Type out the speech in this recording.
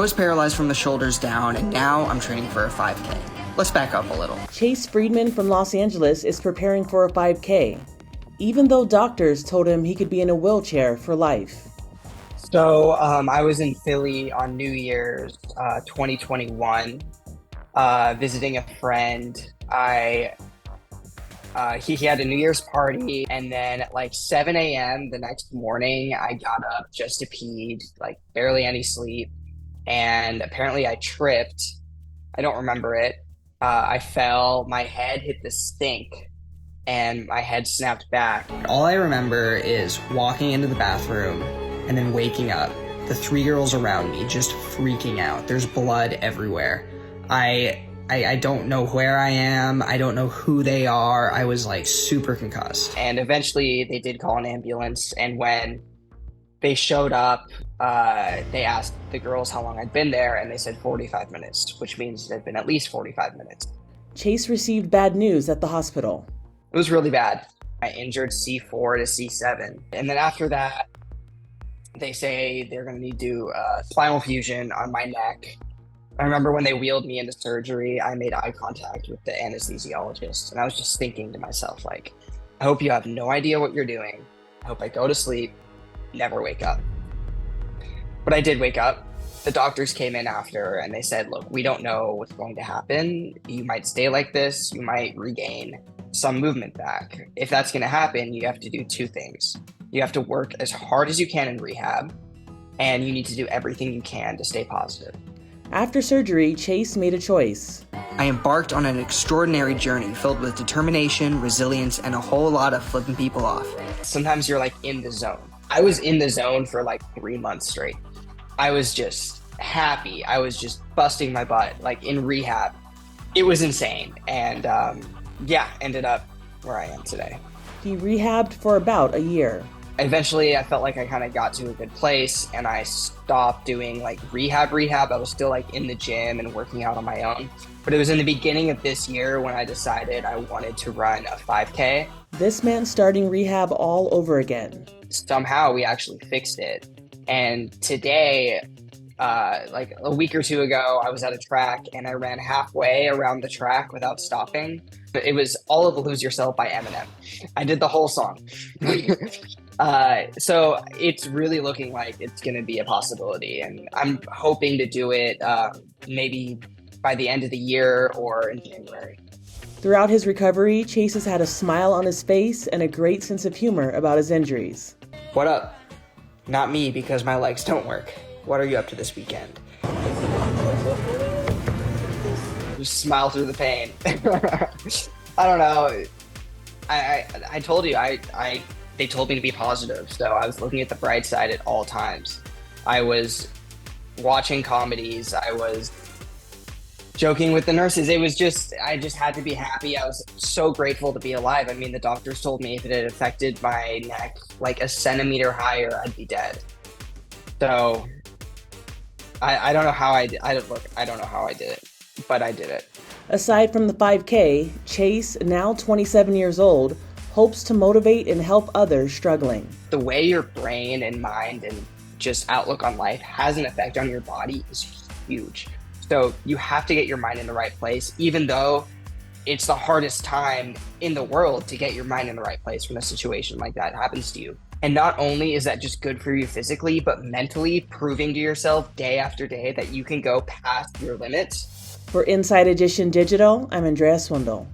I was paralyzed from the shoulders down, and now I'm training for a 5K. Let's back up a little. Chase Friedman from Los Angeles is preparing for a 5K, even though doctors told him he could be in a wheelchair for life. So I was in Philly on New Year's 2021, visiting a friend. He had a New Year's party, and then at like 7 a.m. the next morning, I got up just to pee, like barely any sleep, and apparently I tripped. I don't remember it. I fell, my head hit the sink, and my head snapped back. All I remember is walking into the bathroom and then waking up. The 3 girls around me just freaking out. There's blood everywhere. I don't know where I am. I don't know who they are. I was like super concussed. And eventually they did call an ambulance. And when they showed up, they asked the girls how long I'd been there. And they said 45 minutes, which means it had been at least 45 minutes. Chase received bad news at the hospital. It was really bad. I injured C4 to C7. And then after that, they say they're going to need to do spinal fusion on my neck. I remember when they wheeled me into surgery, I made eye contact with the anesthesiologist, and I was just thinking to myself, like, I hope you have no idea what you're doing. I hope I go to sleep, never wake up. But I did wake up. The doctors came in after, and they said, look, we don't know what's going to happen. You might stay like this. You might regain some movement back. If that's going to happen, you have to do 2 things. You have to work as hard as you can in rehab, and you need to do everything you can to stay positive. After surgery, Chase made a choice. I embarked on an extraordinary journey filled with determination, resilience, and a whole lot of flipping people off. Sometimes you're like in the zone. I was in the zone for like 3 months straight. I was just happy. I was just busting my butt, like in rehab. It was insane. And ended up where I am today. He rehabbed for about a year. Eventually, I felt like I kind of got to a good place, and I stopped doing like rehab. I was still like in the gym and working out on my own. But it was in the beginning of this year when I decided I wanted to run a 5K. This meant starting rehab all over again. Somehow we actually fixed it. And today, like a week or 2 ago, I was at a track and I ran halfway around the track without stopping. It was All of Lose Yourself by Eminem. I did the whole song. So it's really looking like it's going to be a possibility. And I'm hoping to do it maybe by the end of the year or in January. Throughout his recovery, Chase has had a smile on his face and a great sense of humor about his injuries. What up? Not me, because my legs don't work. What are you up to this weekend? Just smile through the pain. I don't know. I told you, they told me to be positive, so I was looking at the bright side at all times. I was watching comedies. I was joking with the nurses. I just had to be happy. I was so grateful to be alive. I mean, the doctors told me if it had affected my neck like a centimeter higher, I'd be dead. So I don't know how I don't know how I did it, but I did it. Aside from the 5K, Chase, now 27 years old, hopes to motivate and help others struggling. The way your brain and mind and just outlook on life has an effect on your body is huge. So you have to get your mind in the right place, even though it's the hardest time in the world to get your mind in the right place when a situation like that happens to you. And not only is that just good for you physically, but mentally proving to yourself day after day that you can go past your limits. For Inside Edition Digital, I'm Andrea Swindall.